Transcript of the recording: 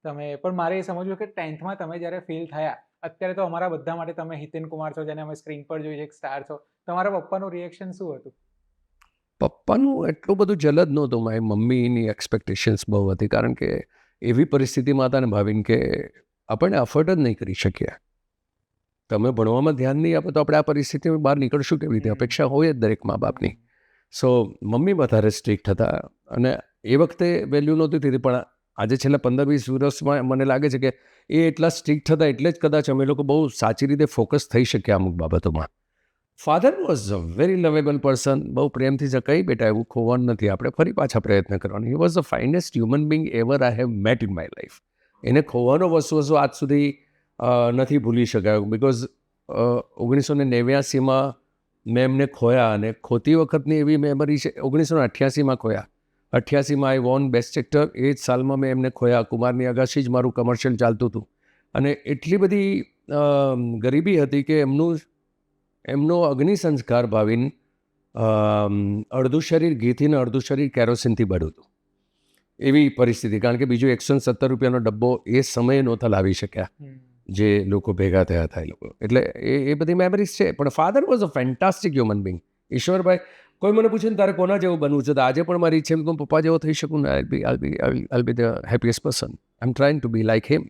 તમે પણ મારે એ સમજવું કે 10th તમે જ્યારે ફેલ થયા, અત્યારે તો અમારા બધા માટે તમે હિતેન કુમાર છો, જેને અમે સ્ક્રીન પર જોઈએ છે, એક સ્ટાર છો. તમારા પપ્પાનું રિએક્શન શું હતું? પપ્પાનું એટલું બધું જલદ નહોતું. મારી મમ્મીની એક્સપેક્ટેશન્સ બહુ હતી, કારણ કે એવી પરિસ્થિતિમાં હતા ને ભાવિન, કે આપણને અફોર્ડ જ નહીં કરી શક્યા. તમે ભણવામાં ધ્યાન નહીં આપો તો આપણે આ પરિસ્થિતિમાં બહાર નીકળશું કેવી રીતે? અપેક્ષા હોય જ દરેક મા બાપની. સો મમ્મી વધારે સ્ટ્રિક્ટ હતા, અને એ વખતે વેલ્યુ નહોતી થતી, પણ આજે છેલ્લા 15-20 વર્ષમાં મને લાગે છે કે એ એટલા સ્ટ્રિક્ટ હતા એટલે જ કદાચ અમે લોકો બહુ સાચી રીતે ફોકસ થઈ શક્યા અમુક બાબતોમાં. Father was a very lovable person. બહુ પ્રેમથી જ કંઈ બેટા એવું ખોવાનું નથી, આપણે ફરી પાછા પ્રયત્ન કરવાનો. He was the finest human being ever I have met in my life. એને ખોવાનો વસ્તુ આજ સુધી નથી ભૂલી શકાયો. બિકોઝ 1989માં મેં એમને ખોયા, અને ખોતી વખતની એવી મેમરી છે. 1988માં ખોયા, 88માં આઈ વોન બેસ્ટ એક્ટર. એ જ સાલમાં મેં એમને ખોયા. કુમારની અગાશી જ મારું કમર્શિયલ ચાલતું હતું, અને એટલી બધી ગરીબી હતી કે એમનો અગ્નિ સંસ્કાર ભાવિન અડધું શરીર ઘીથી ને અડધું શરીર કેરોસીનથી બળ્યું હતું. એવી પરિસ્થિતિ, કારણ કે બીજું 170 રૂપિયાનો ડબ્બો એ સમયે નહોતા લાવી શક્યા જે લોકો ભેગા થયા હતા એ લોકો. એટલે એ બધી મેમરીઝ છે. પણ father was a fantastic human being. Ishwarbhai, કોઈ મને પૂછે ને તારે કોના જેવું બનવું છે, તો આજે પણ મારી ઈચ્છા છે કે હું પપ્પા જેવો થઈ શકું ને. I be the happiest person. I am trying to be like him.